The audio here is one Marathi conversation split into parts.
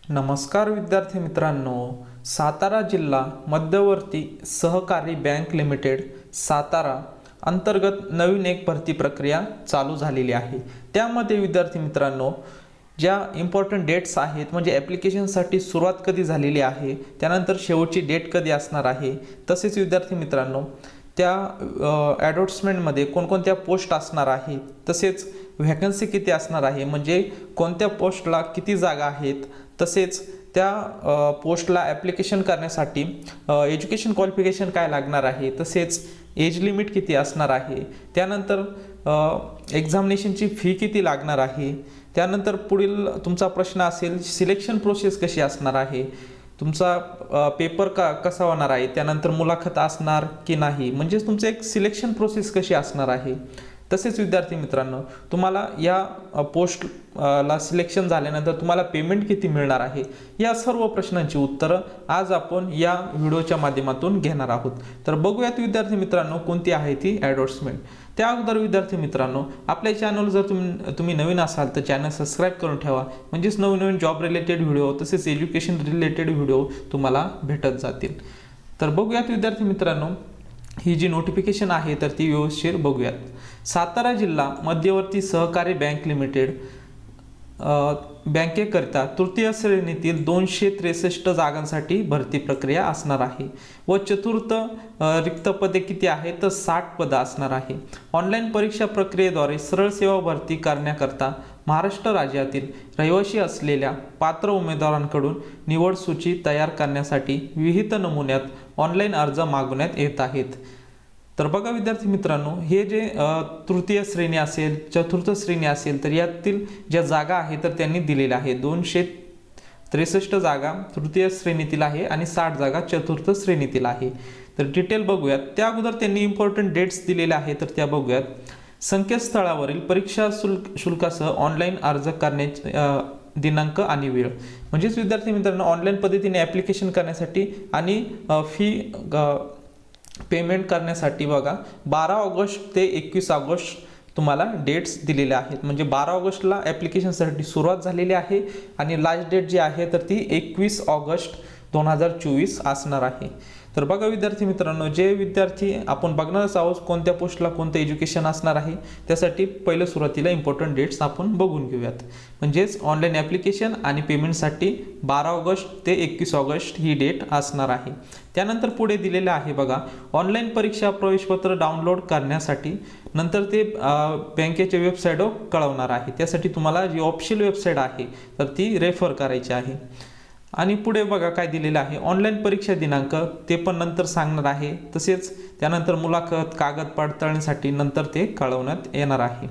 नमस्कार विद्यार्थी मित्रांनो, सातारा जिल्हा मध्यवर्ती सहकारी बँक लिमिटेड सातारा अंतर्गत नवीन एक भरती प्रक्रिया चालू झालेली आहे। त्यामध्ये विद्यार्थी मित्रांनो ज्या इम्पॉर्टंट डेट्स आहेत, म्हणजे ॲप्लिकेशनसाठी सुरुवात कधी झालेली आहे, त्यानंतर शेवटची डेट कधी असणार आहे, तसेच विद्यार्थी मित्रांनो त्या ॲडव्हर्टिजमेंटमध्ये कोणकोणत्या पोस्ट असणार आहे, तसेच व्हॅकन्सी किती असणार आहे, म्हणजे कोणत्या पोस्टला किती जागा आहेत, तसेच त्या पोस्टला ॲप्लिकेशन करण्यासाठी एज्युकेशन क्वालिफिकेशन काय लागणार आहे, तसेच एज लिमिट किती असणार आहे, त्यानंतर एक्झामिनेशनची फी किती लागणार आहे, त्यानंतर पुढील तुमचा प्रश्न असेल सिलेक्शन प्रोसेस कशी असणार आहे, तुमचा पेपर कसा होणार आहे, त्यानंतर मुलाखत असणार की नाही, म्हणजेच तुमचं एक सिलेक्शन प्रोसेस कशी असणार आहे। तसेच विद्यार्थी मित्रांनो तुम्हाला या पोस्टला सिलेक्शन झाल्यानंतर तुम्हाला पेमेंट किती मिळणार आहे, या सर्व प्रश्नांची उत्तरं आज आपण या व्हिडिओच्या माध्यमातून घेणार आहोत। तर बघूयात विद्यार्थी मित्रांनो कोणती आहे ती ॲडव्हर्टिजमेंट। त्या अगोदर विद्यार्थी मित्रांनो आपल्या चॅनल जर तुम्ही नवीन असाल तर चॅनल सबस्क्राईब करून ठेवा, म्हणजेच नवीन जॉब रिलेटेड व्हिडिओ तसेच एज्युकेशन रिलेटेड व्हिडिओ तुम्हाला भेटत जातील। तर बघूयात विद्यार्थी मित्रांनो ही जी नोटिफिकेशन आहे तर ती व्यवस्थित बघूयात। सातारा जिल्हा मध्यवर्ती सहकारी बँक लिमिटेड बँकेकरिता तृतीय श्रेणीतील 263 जागांसाठी भरती प्रक्रिया असणार आहे व चतुर्थ रिक्त पदे किती आहेत तर 60 पदं असणार आहे। ऑनलाईन परीक्षा प्रक्रियेद्वारे सरळ सेवा भरती करण्याकरता महाराष्ट्र राज्यातील रहिवासी असलेल्या पात्र उमेदवारांकडून निवड सूची तयार करण्यासाठी विहित नमुन्यात ऑनलाईन अर्ज मागवण्यात येत आहेत। तर बघा विद्यार्थी मित्रांनो हे जे तृतीय श्रेणी असेल चतुर्थ श्रेणी असेल तर यातील ज्या जागा आहेत तर त्यांनी दिलेल्या आहे 263 जागा तृतीय श्रेणीतील आहे आणि 60 जागा चतुर्थ श्रेणीतील आहे। तर डिटेल बघूयात। त्या अगोदर त्यांनी इम्पॉर्टंट डेट्स दिलेल्या आहेत तर त्या बघूयात। संकेतस्थळावरील परीक्षा शुल्कासह ऑनलाईन अर्ज करण्याचे दिनांक आणि वेळ, म्हणजेच विद्यार्थी मित्रांनो ऑनलाईन पद्धतीने ॲप्लिकेशन करण्यासाठी आणि फी पेमेंट करण्यासाठी बघा 12 ऑगस्ट ते 21 ऑगस्ट तुम्हाला डेट्स दिलेल्या आहेत, म्हणजे 12 ऑगस्टला ॲप्लिकेशनसाठी सुरुवात झालेली आहे आणि लास्ट डेट जी आहे तर ती 21 ऑगस्ट 2024 असणार आहे। तर बघा विद्यार्थी मित्रांनो जे विद्यार्थी आपण बघणारच आहोत कोणत्या पोस्टला कोणतं एज्युकेशन असणार आहे, त्यासाठी पहिलं सुरुवातीला इम्पॉर्टंट डेट्स आपण बघून घेऊयात। म्हणजेच ऑनलाईन ॲप्लिकेशन आणि पेमेंटसाठी 12 ऑगस्ट ते 21 ऑगस्ट ही डेट असणार आहे। त्यानंतर पुढे दिलेलं आहे बघा ऑनलाईन परीक्षा प्रवेशपत्र डाउनलोड करण्यासाठी नंतर ते बँकेच्या वेबसाईटवर कळवणार आहे, त्यासाठी तुम्हाला जी ऑफिशियल वेबसाईट आहे तर ती रेफर करायची आहे। आणि पुढे बघा काय दिलेलं आहे ऑनलाईन परीक्षा दिनांक ते पण नंतर सांगणार आहे, तसेच त्यानंतर मुलाखत कागद पडताळणीसाठी नंतर ते कळवण्यात येणार आहे।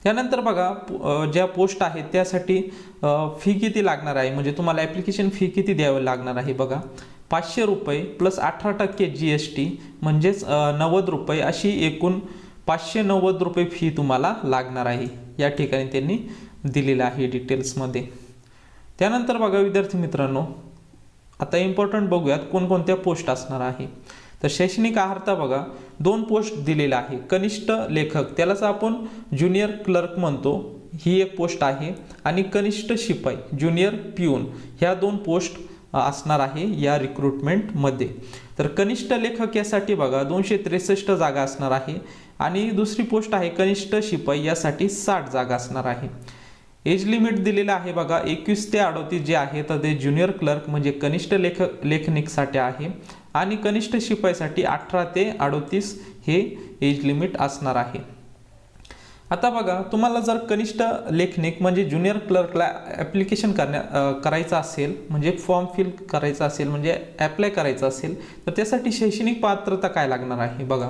त्यानंतर बघा ज्या पोस्ट आहेत त्यासाठी फी किती लागणार आहे, म्हणजे तुम्हाला ॲप्लिकेशन फी किती द्यावी लागणार आहे बघा 500 रुपये प्लस 18% GST म्हणजेच 90 रुपये अशी एकूण 590 रुपये फी तुम्हाला लागणार आहे, या ठिकाणी त्यांनी दिलेलं आहे डिटेल्समध्ये। त्यानंतर बघा विद्यार्थी मित्रांनो आता इम्पॉर्टंट बघूयात कोणकोणत्या पोस्ट असणार आहे। तर शैक्षणिक अर्हता बघा 2 पोस्ट दिलेल्या आहे, कनिष्ठ लेखक त्यालाच आपण ज्युनियर क्लर्क म्हणतो ही एक पोस्ट आहे, आणि कनिष्ठ शिपाई ज्युनियर पिऊन ह्या 2 पोस्ट असणार आहे या रिक्रुटमेंटमध्ये। तर कनिष्ठ लेखक यासाठी बघा 263 जागा असणार आहे आणि दुसरी पोस्ट आहे कनिष्ठ शिपाई यासाठी 60 जागा असणार आहे। एज लिमिट दिलेलं आहे बघा 21 ते 38 जे आहे तर ते ज्युनियर क्लर्क म्हणजे कनिष्ठ लेखनिकसाठी आहे आणि कनिष्ठ शिपाईसाठी 18 ते 38 हे एज लिमिट असणार आहे। आता बघा तुम्हाला जर कनिष्ठ लेखनिक म्हणजे ज्युनियर क्लर्कला ॲप्लिकेशन करायचं असेल, म्हणजे फॉर्म फिल करायचा असेल, म्हणजे ॲप्लाय करायचं असेल तर त्यासाठी शैक्षणिक पात्रता काय लागणार आहे बघा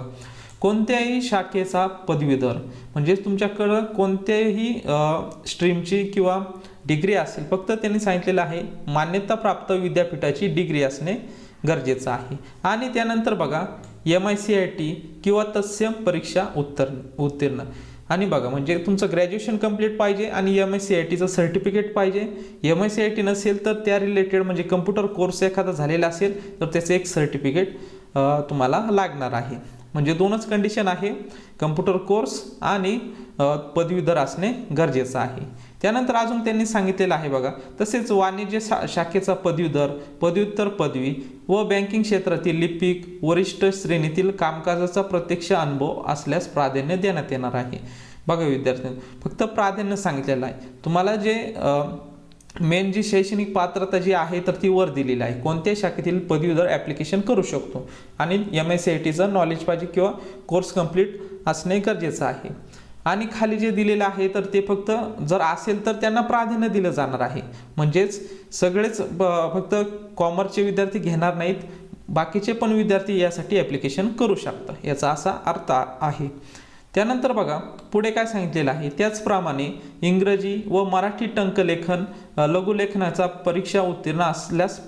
कोणत्याही शाखेचा पदवीधर, म्हणजे तुमच्याकडं कोणत्याही स्ट्रीमची किंवा डिग्री असेल, फक्त त्यांनी सांगितलेलं आहे मान्यताप्राप्त विद्यापीठाची डिग्री असणे गरजेचं आहे। आणि त्यानंतर बघा MICIT किंवा तत्सम परीक्षा उत्तीर्ण, आणि बघा म्हणजे तुमचं ग्रॅज्युएशन कंप्लीट पाहिजे आणि MICITचं सर्टिफिकेट पाहिजे। MICIT नसेल तर त्या रिलेटेड म्हणजे कम्प्युटर कोर्स एखादा झालेला असेल तर त्याचं एक सर्टिफिकेट तुम्हाला लागणार आहे, म्हणजे 2च कंडिशन आहे, कम्प्युटर कोर्स आणि पदवीधर असणे गरजेचं आहे। त्यानंतर अजून त्यांनी सांगितलेलं आहे बघा, तसेच वाणिज्य शाखेचा पदवीधर, पदव्युत्तर पदवी व बँकिंग क्षेत्रातील लिपिक वरिष्ठ श्रेणीतील कामकाजाचा प्रत्यक्ष अनुभव असल्यास प्राधान्य देण्यात येणार आहे. बघा विद्यार्थ्यांनो, फक्त प्राधान्य सांगितलेलं आहे. तुम्हाला जे मेन जी शैक्षणिक पात्रता जी आहे तर ती वर दिलेली आहे. कोणत्या शाखेतील पदवीधर ॲप्लिकेशन करू शकतो आणि MSCITचं नॉलेज पाहिजे किंवा कोर्स कंप्लीट असणे गरजेचं आहे. आणि खाली जे दिलेलं आहे तर ते फक्त जर असेल तर त्यांना प्राधान्य दिलं जाणार आहे. म्हणजेच सगळेच फक्त कॉमर्सचे विद्यार्थी घेणार नाहीत, बाकीचे पण विद्यार्थी यासाठी ॲप्लिकेशन करू शकतात, याचा असा अर्थ आहे. त्यानंतर बघा पुढे काय सांगितलेलं आहे, त्याचप्रमाणे इंग्रजी व मराठी टंकलेखन लघुलेखनाचा परीक्षा उत्तीर्ण असल्यास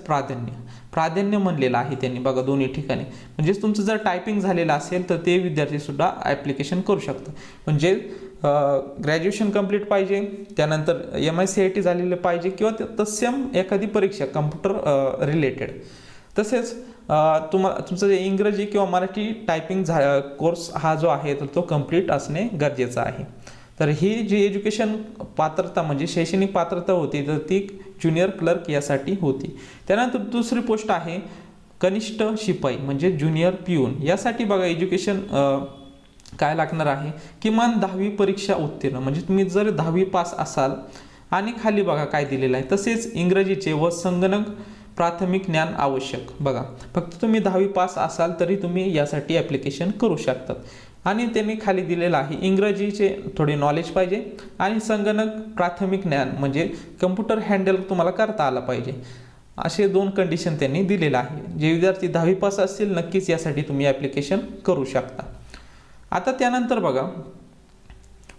प्राधान्य म्हणलेलं आहे त्यांनी बघा दोन्ही ठिकाणी. म्हणजेच तुमचं जर टायपिंग झालेलं असेल तर ते विद्यार्थी सुद्धा ॲप्लिकेशन करू शकतात. म्हणजे ग्रॅज्युएशन कंप्लीट पाहिजे, त्यानंतर MSCIT झालेलं पाहिजे किंवा तत्सम एखादी परीक्षा कम्प्युटर रिलेटेड. तसेच तुमचं जे इंग्रजी किंवा मराठी टायपिंग कोर्स हा जो आहे तर तो कंप्लीट असणे गरजेचं आहे. तर ही जी एज्युकेशन पात्रता म्हणजे शैक्षणिक पात्रता होती तर ती ज्युनियर क्लर्क यासाठी होती. त्यानंतर दुसरी पोस्ट आहे कनिष्ठ शिपाई म्हणजे ज्युनियर पिऊन. यासाठी बघा एज्युकेशन काय लागणार आहे, किमान 10वी परीक्षा उत्तीर्ण, म्हणजे तुम्ही जर 10वी पास असाल आणि खाली बघा काय दिलेलं आहे, तसेच इंग्रजीचे व संगणक प्राथमिक ज्ञान आवश्यक. बघा फक्त तुम्ही 10वी पास असाल तरी तुम्ही यासाठी ॲप्लिकेशन करू शकतात. आणि त्यांनी खाली दिलेलं आहे इंग्रजीचे थोडे नॉलेज पाहिजे आणि संगणक प्राथमिक ज्ञान म्हणजे कम्प्युटर हँडल तुम्हाला करता आला पाहिजे. असे 2 कंडिशन त्यांनी दिलेलं आहे. जे विद्यार्थी 10वी पास असतील नक्कीच यासाठी तुम्ही ॲप्लिकेशन करू शकता. आता त्यानंतर बघा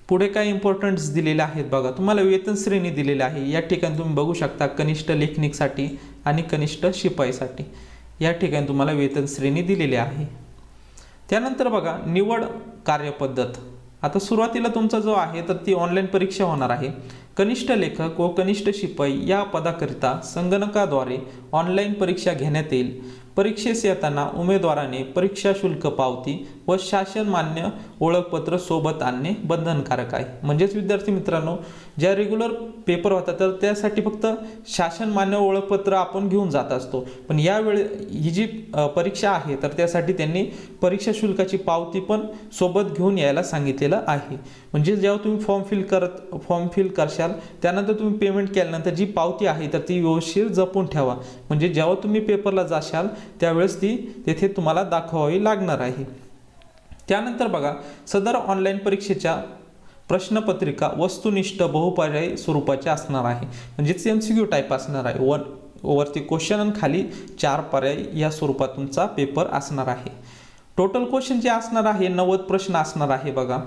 पुढे काय इम्पॉर्टंट्स दिलेले आहेत बघा, तुम्हाला वेतन श्रेणी दिलेली आहे. या ठिकाणी तुम्ही बघू शकता कनिष्ठ लेखनिकसाठी आणि कनिष्ठ शिपाईसाठी या ठिकाणी तुम्हाला वेतन श्रेणी दिलेली आहे. त्यानंतर बघा निवड कार्यपद्धत. आता सुरुवातीला तुमचा जो आहे तर ती ऑनलाईन परीक्षा होणार आहे. कनिष्ठ लेखक व कनिष्ठ शिपाई या पदाकरिता संगणकाद्वारे ऑनलाईन परीक्षा घेण्यात येईल. परीक्षेस येताना उमेदवाराने परीक्षा शुल्क पावती व शासन मान्य ओळखपत्र सोबत आणणे बंधनकारक आहे. म्हणजेच विद्यार्थी मित्रांनो, ज्या रेग्युलर पेपर होतात तर त्यासाठी फक्त शासन मान्य ओळखपत्र आपण घेऊन जात असतो, पण यावेळी ही जी परीक्षा आहे तर त्यासाठी त्यांनी परीक्षा शुल्काची पावती पण सोबत घेऊन यायला सांगितलेलं आहे. म्हणजे जेव्हा तुम्ही फॉर्म फिल करशाल त्यानंतर तुम्ही पेमेंट केल्यानंतर जी पावती आहे तर ती व्यवस्थित जपून ठेवा. म्हणजे जेव्हा तुम्ही पेपरला जाशाल त्यावेळेस ती तेथे तुम्हाला दाखवावी लागणार आहे. त्यानंतर बघा सदर ऑनलाईन परीक्षेच्या प्रश्नपत्रिका वस्तुनिष्ठ बहुपर्यायी स्वरूपाच्या असणार आहे. म्हणजेच MCQ टाईप असणार आहे. वरती क्वेश्चन आणि खाली 4 पर्याय या स्वरूपात तुमचा पेपर असणार आहे. टोटल क्वेश्चन जे असणार आहे 90 प्रश्न असणार आहे. बघा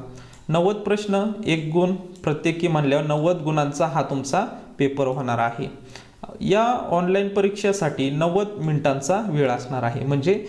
90 प्रश्न 1 गुण प्रत्येकी म्हणल्यावर 90 गुणांचा हा तुमचा पेपर होणार आहे. या ऑनलाईन परीक्षेसाठी 90 मिनिटांचा वेळ असणार आहे. म्हणजे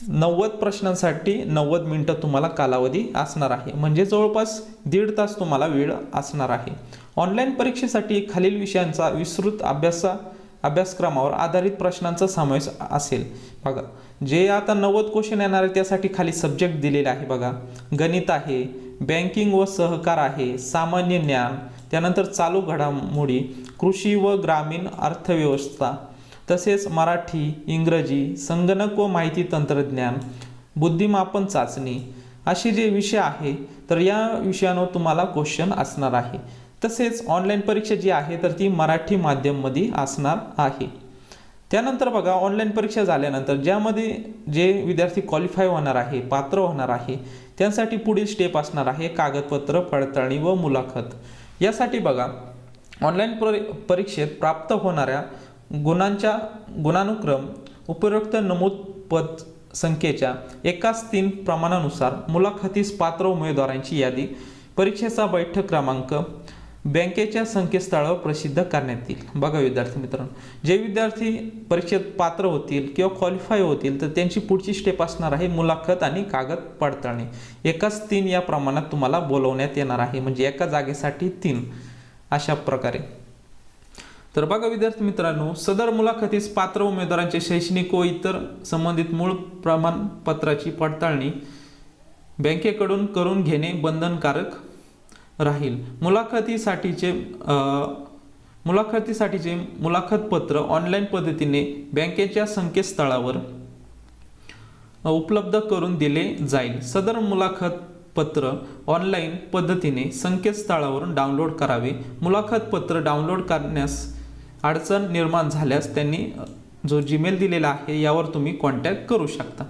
90 प्रश्नांसाठी 90 मिनिटं तुम्हाला कालावधी असणार आहे. म्हणजे जवळपास 1.5 तास तुम्हाला वेळ असणार आहे. ऑनलाईन परीक्षेसाठी खालील विषयांचा विस्तृत अभ्यासक्रमावर आधारित प्रश्नांचा समावेश असेल. बघा जे आता 90 क्वेश्चन येणार आहे त्यासाठी खाली सब्जेक्ट दिलेले आहे. बघा गणित आहे, बँकिंग व सहकार आहे, सामान्य ज्ञान, त्यानंतर चालू घडामोडी, कृषी व ग्रामीण अर्थव्यवस्था, तसेच मराठी, इंग्रजी, संगणक व माहिती तंत्रज्ञान, बुद्धिमापन चाचणी असे जे विषय आहे तर या विषयांवर तुम्हाला क्वेश्चन असणार आहे. तसेच ऑनलाईन परीक्षा जी आहे तर ती मराठी माध्यममध्ये असणार आहे. त्यानंतर बघा ऑनलाईन परीक्षा झाल्यानंतर ज्यामध्ये जे विद्यार्थी क्वालिफाय होणार आहे, पात्र होणार आहे, त्यांसाठी पुढील स्टेप असणार आहे कागदपत्र पडताळणी व मुलाखत. यासाठी बघा ऑनलाईन परीक्षेत प्राप्त होणाऱ्या गुणानुक्रम उपरोक्त नमूद पद संख्येच्या 1:3 प्रमाणानुसार मुलाखतीस पात्र उमेदवारांची यादी, परीक्षेचा बैठक क्रमांक बँकेच्या संकेतस्थळावर प्रसिद्ध करण्यात येईल. बघा विद्यार्थी मित्रांनो, जे विद्यार्थी परीक्षेत पात्र होतील किंवा क्वालिफाय होतील तर त्यांची पुढची स्टेप असणार आहे मुलाखत आणि कागद पडताळणी. 1:3 या प्रमाणात तुम्हाला बोलवण्यात येणार आहे. म्हणजे एका जागेसाठी 3 अशा प्रकारे. तर बघा विद्यार्थी मित्रांनो, सदर मुलाखतीस पात्र उमेदवारांचे शैक्षणिक व इतर संबंधित मूळ प्रमाणपत्राची पडताळणी बँकेकडून करून घेणे बंधनकारक राहील. मुलाखतीसाठीचे मुलाखत पत्र ऑनलाईन पद्धतीने बँकेच्या संकेतस्थळावर उपलब्ध करून दिले जाईल. सदर मुलाखत पत्र ऑनलाईन पद्धतीने संकेतस्थळावरून डाउनलोड करावे. मुलाखत पत्र डाउनलोड करण्यास अडचण निर्माण झाल्यास त्यांनी जो जीमेल दिलेला आहे यावर तुम्ही कॉन्टॅक्ट करू शकता.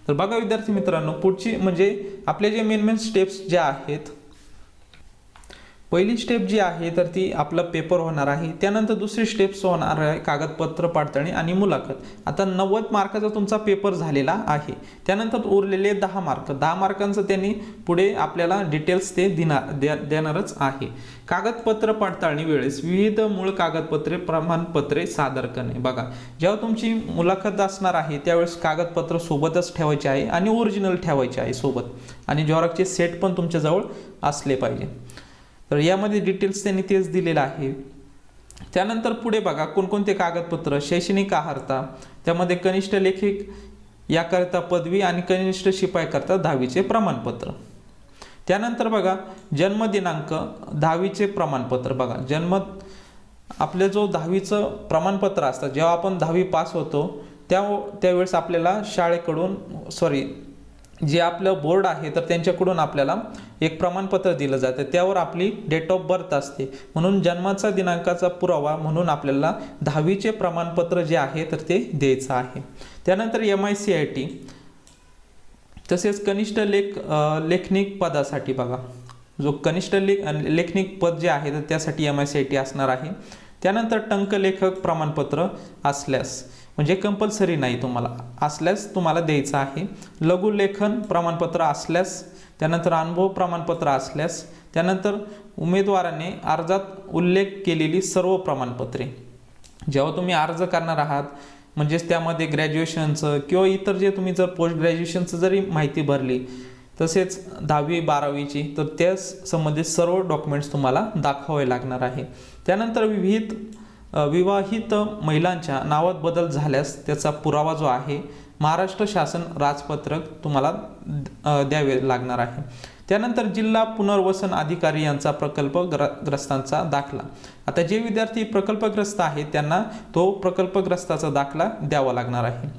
तर बघा विद्यार्थी मित्रांनो, पुढची म्हणजे आपले जे मेन स्टेप्स ज्या आहेत, पहिली स्टेप जी आहे तर ती आपला पेपर होणार आहे. त्यानंतर दुसरी स्टेप्स होणार आहे कागदपत्र पडताळणी आणि मुलाखत. आता 90 मार्काचा तुमचा पेपर झालेला आहे. त्यानंतर उरलेले 10 मार्कांचं त्यांनी पुढे आपल्याला डिटेल्स ते देणारच आहे. कागदपत्र पडताळणी वेळेस विविध मूळ कागदपत्रे प्रमाणपत्रे सादर करणे. बघा, जेव्हा तुमची मुलाखत असणार आहे त्यावेळेस कागदपत्र सोबतच ठेवायचे आहे आणि ओरिजिनल ठेवायचे आहे सोबत, आणि झेरॉक्सचे सेट पण तुमच्याजवळ असले पाहिजे. तर यामध्ये डिटेल्स त्यांनी तेच दिलेलं आहे. त्यानंतर पुढे बघा कोणकोणते कागदपत्र, शैक्षणिक अर्हता, त्यामध्ये कनिष्ठ लेखिक याकरिता पदवी आणि कनिष्ठ शिपाई करता 10वीचे प्रमाणपत्र. त्यानंतर बघा जन्म दिनांक, 10वीचे प्रमाणपत्र. बघा आपले जो 10वीचं प्रमाणपत्र असतं, जेव्हा आपण 10वी पास होतो त्यावेळेस आपल्याला शाळेकडून जे आपलं बोर्ड आहे तर त्यांच्याकडून आपल्याला एक प्रमाणपत्र दिलं जातं. त्यावर आपली डेट ऑफ बर्थ असते, म्हणून जन्माचा दिनांकाचा पुरावा म्हणून आपल्याला 10वीचे प्रमाणपत्र जे आहे तर ते द्यायचं आहे. त्यानंतर MICIT, तसेच कनिष्ठ लेखनिक पदासाठी बघा, जो कनिष्ठ लेखनिक पद जे आहे तर त्यासाठी MICIT असणार आहे. त्यानंतर टंकलेखक प्रमाणपत्र असल्यास, म्हणजे कंपल्सरी नाही, तुम्हाला असल्यास तुम्हाला द्यायचं आहे. लघुलेखन प्रमाणपत्र असल्यास, त्यानंतर अनुभव प्रमाणपत्र असल्यास, त्यानंतर उमेदवाराने अर्जात उल्लेख केलेली सर्व प्रमाणपत्रे. जेव्हा तुम्ही अर्ज करणार आहात म्हणजेच त्यामध्ये ग्रॅज्युएशनचं किंवा इतर जे तुम्ही जर पोस्ट ग्रॅज्युएशनचं जरी माहिती भरली, तसेच 10वी 12वीची, तर त्या संबंधित सर्व डॉक्युमेंट्स तुम्हाला दाखवावे लागणार आहे. त्यानंतर विवाहित महिलांच्या नावात बदल झाल्यास त्याचा पुरावा जो आहे महाराष्ट्र शासन राजपत्रक तुम्हाला द्यावे लागणार आहे. त्यानंतर जिल्हा पुनर्वसन अधिकारी यांचा प्रकल्पग्रस्तांचा दाखला. आता जे विद्यार्थी प्रकल्पग्रस्त आहेत त्यांना तो प्रकल्पग्रस्ताचा दाखला द्यावा लागणार आहे.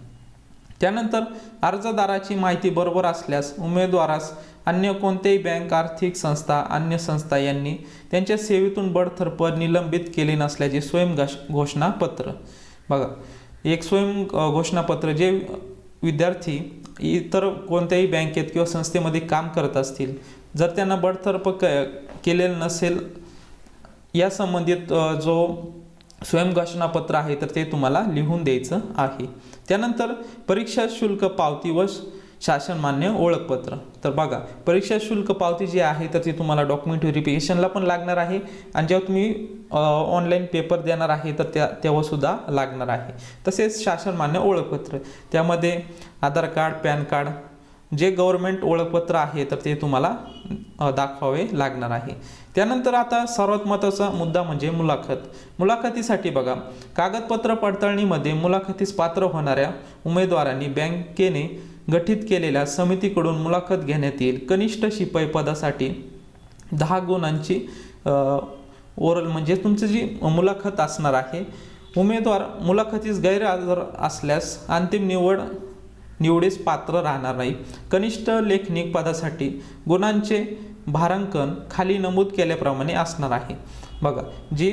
त्यानंतर अर्जदाराची माहिती बरोबर असल्यास उमेदवारास अन्य कोणत्याही बँक, आर्थिक संस्था, अन्य संस्था यांनी त्यांच्या सेवेतून बडतर्फ निलंबित केले नसल्याचे स्वयं घोषणापत्र. बघा, एक स्वयं घोषणापत्र जे विद्यार्थी इतर कोणत्याही बँकेत किंवा संस्थेमध्ये काम करत असतील, जर त्यांना बडतर्फ केलेलं नसेल, या संबंधित जो स्वयं घोषणापत्र आहे तर ते तुम्हाला लिहून द्यायचं आहे. त्यानंतर परीक्षा शुल्क पावती व शासन मान्य ओळखपत्र. तर बघा, परीक्षा शुल्क पावती जी आहे तर ती तुम्हाला डॉक्युमेंट व्हेरिफिकेशनला पण लागणार आहे, आणि जेव्हा तुम्ही ऑनलाईन पेपर देणार आहे तर तेव्हा सुद्धा लागणार आहे. तसेच शासन मान्य ओळखपत्र, त्यामध्ये आधार कार्ड, पॅन कार्ड, जे गव्हर्नमेंट ओळखपत्र आहे तर ते तुम्हाला दाखवावे लागणार आहे. त्यानंतर आता सर्वात महत्त्वाचा मुद्दा म्हणजे मुलाखतीसाठी बघा, कागदपत्र पडताळणीमध्ये मुलाखतीस पात्र होणाऱ्या उमेदवारांनी बँकेने गठीत केलेल्या समितीकडून मुलाखत घेण्यात येईल. कनिष्ठ शिपाई पदासाठी 10 गुणांची ओरल म्हणजे तुमची जी मुलाखत असणार आहे. उमेदवार मुलाखतीस गैरहजर असल्यास अंतिम निवडीस पात्र राहणार नाही. कनिष्ठ लेखनिक पदासाठी गुणांचे भारांकन खाली नमूद केल्याप्रमाणे असणार आहे. बघा, जी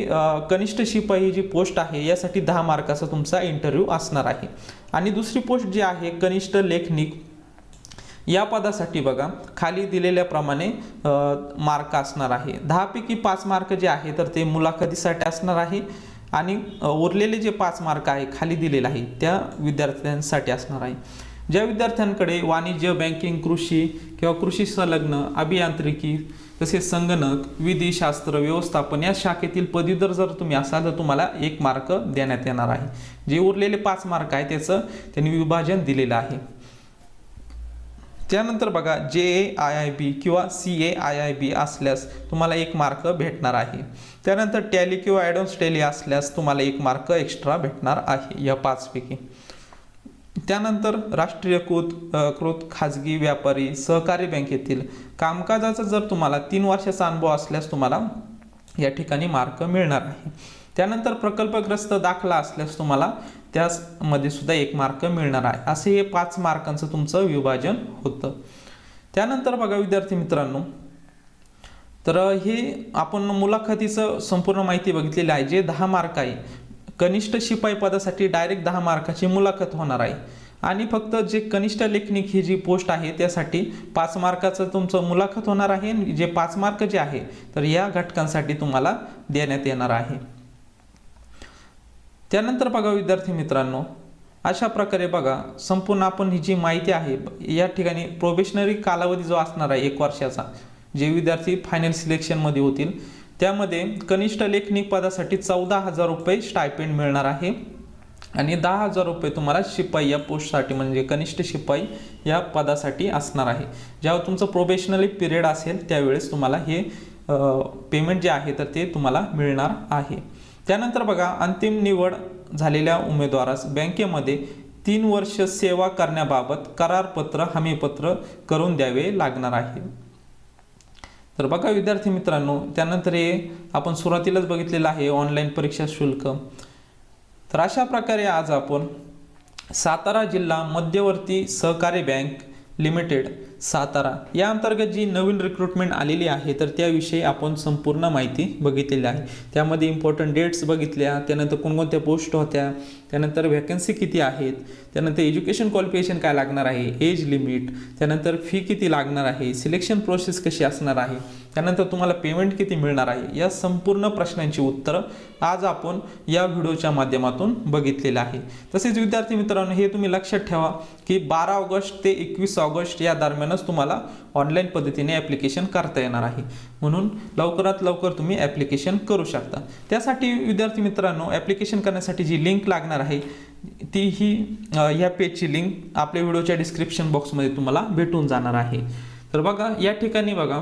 कनिष्ठ शिपाई जी पोस्ट आहे यासाठी 10 मार्काचा तुमचा इंटरव्ह्यू असणार आहे. आणि दुसरी पोस्ट जी आहे कनिष्ठ लेखनिक, या पदासाठी बघा खाली दिलेल्याप्रमाणे मार्क असणार आहे. 10 पैकी 5 मार्क जे आहे तर ते मुलाखतीसाठी असणार आहे, आणि उरलेले जे 5 मार्क आहे खाली दिलेले आहे त्या विद्यार्थ्यांसाठी असणार आहे. ज्या विद्यार्थ्यांकडे वाणिज्य, बँकिंग, कृषी किंवा कृषी संलग्न, अभियांत्रिकी, तसेच संगणक, विधिशास्त्र, व्यवस्थापन या शाखेतील पदवीधर जर तुम्ही असाल तर तुम्हाला 1 मार्क देण्यात येणार आहे. जे उरलेले 5 मार्क आहे त्याचं त्यांनी विभाजन दिलेलं आहे. त्यानंतर बघा, JAIIB किंवा CAIIB असल्यास तुम्हाला 1 मार्क भेटणार आहे. त्यानंतर टॅली किंवा ॲडव्हान्स टॅली असल्यास तुम्हाला 1 मार्क एक्स्ट्रा भेटणार आहे या 5 पैकी. त्यानंतर राष्ट्रीयकृत खाजगी व्यापारी सहकारी बँकेतील कामकाजाचा जर तुम्हाला 3 वर्षाचा अनुभव असल्यास तुम्हाला या ठिकाणी मार्क मिळणार आहे। त्यानंतर प्रकल्पग्रस्त दाखला असल्यास तुम्हाला त्यामध्ये सुद्धा 1 मार्क मिळणार आहे। असे हे 5 मार्कांचं तुमचं विभाजन होतं। त्यानंतर बघा विद्यार्थी मित्रांनो, तर हे आपण मुलाखतीचं संपूर्ण माहिती बघितलेली आहे। जे 10 मार्क आहे, कनिष्ठ शिपाई पदासाठी डायरेक्ट 10 मार्काची मुलाखत होणार आहे आणि फक्त जे कनिष्ठ लेखनिक ही जी पोस्ट आहे त्यासाठी 5 मार्काचं तुमचं मुलाखत होणार आहे। जे 5 मार्क जे आहे तर या घटकांसाठी तुम्हाला देण्यात येणार आहे। त्यानंतर बघा विद्यार्थी मित्रांनो, अशा प्रकारे बघा संपूर्ण आपण ही जी माहिती आहे या ठिकाणी प्रोबेशनरी कालावधी जो असणार आहे 1 वर्षाचा, जे विद्यार्थी फायनल सिलेक्शनमध्ये होतील त्यामध्ये कनिष्ठ लेखनिक पदासाठी 14,000 रुपये स्टायपेंड मिळणार आहे आणि 10,000 रुपये तुम्हाला शिपाई या पोस्टसाठी म्हणजे कनिष्ठ शिपाई या पदासाठी असणार आहे। जेव्हा तुमचं प्रोबेशनरी पिरियड असेल त्यावेळेस तुम्हाला हे पेमेंट जे आहे तर ते तुम्हाला मिळणार आहे। त्यानंतर बघा अंतिम निवड झालेल्या उमेदवारास बँकेमध्ये 3 वर्ष सेवा करण्याबाबत करारपत्र हमीपत्र करून द्यावे लागणार आहे। तर बघा विद्यार्थी मित्रांनो, त्यानंतर हे आपण सुरुवातीलाच बघितलेलं आहे ऑनलाईन परीक्षा शुल्क। तर अशा प्रकारे आज आपण सातारा जिल्हा मध्यवर्ती सहकारी बँक लिमिटेड सातारा या अंतर्गत जी नवीन रिक्रुटमेंट आलेली आहे तर त्याविषयी आपण संपूर्ण माहिती बघितलेली आहे। त्यामध्ये इम्पॉर्टंट डेट्स बघितल्या, त्यानंतर कोणकोणत्या पोस्ट होत्या, त्यानंतर व्हॅकन्सी किती आहेत, त्यानंतर एज्युकेशन क्वालिफिकेशन काय लागणार आहे, एज लिमिट, त्यानंतर फी किती लागणार आहे, सिलेक्शन प्रोसेस कशी असणार आहे, त्यानंतर तुम्हाला पेमेंट किती मिळणार आहे, या संपूर्ण प्रश्नांची उत्तरं आज आपण या व्हिडिओच्या माध्यमातून बघितलेलं आहे। तसेच विद्यार्थी मित्रांनो, हे तुम्ही लक्षात ठेवा की 12 ऑगस्ट ते 21 ऑगस्ट या दरम्यानच तुम्हाला ऑनलाईन पद्धतीने ॲप्लिकेशन करता येणार आहे, म्हणून लवकरात लवकर तुम्ही ॲप्लिकेशन करू शकता। त्यासाठी विद्यार्थी मित्रांनो, ॲप्लिकेशन करण्यासाठी जी लिंक लागणार आहे ती ही ह्या पेजची लिंक आपल्या व्हिडिओच्या डिस्क्रिप्शन बॉक्समध्ये तुम्हाला भेटून जाणार आहे। तर बघा या ठिकाणी बघा,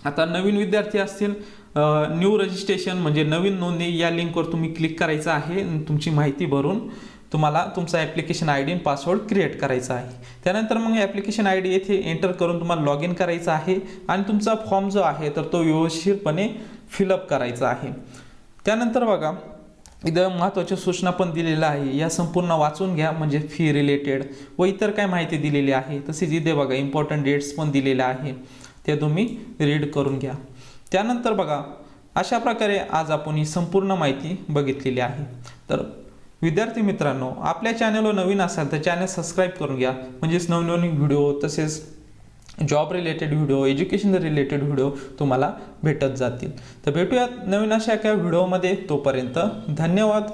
आता नवीन विद्यार्थी असतील, न्यू रजिस्ट्रेशन म्हणजे नवीन नोंदणी या लिंकवर तुम्ही क्लिक करायचं आहे। तुमची माहिती भरून तुम्हाला तुमचा ॲप्लिकेशन आय डी आणि पासवर्ड क्रिएट करायचा आहे। त्यानंतर मग ॲप्लिकेशन आय डी येथे एंटर करून तुम्हाला लॉग इन करायचं आहे आणि तुमचा फॉर्म जो आहे तर तो व्यवस्थितपणे फिलअप करायचा आहे। त्यानंतर बघा इथं महत्त्वाच्या सूचना पण दिलेल्या आहे, या संपूर्ण वाचून घ्या, म्हणजे फी रिलेटेड व इतर काय माहिती दिलेली आहे। तसेच इथे बघा इम्पॉर्टंट डेट्स पण दिलेल्या आहे, ते तुम्ही रीड करून घ्या। त्यानंतर बघा अशा प्रकारे आज आपण ही संपूर्ण माहिती बघितलेली आहे। तर विद्यार्थी मित्रांनो, आपल्या चॅनलवर नवीन असाल तर चॅनल सबस्क्राईब करून घ्या, म्हणजेच नवनवीन व्हिडिओ तसेच job related video, education related video तुम्हाला भेटत जातील। तर भेटूयात नवीन अशा एका व्हिडिओमध्ये, तोपर्यंत धन्यवाद।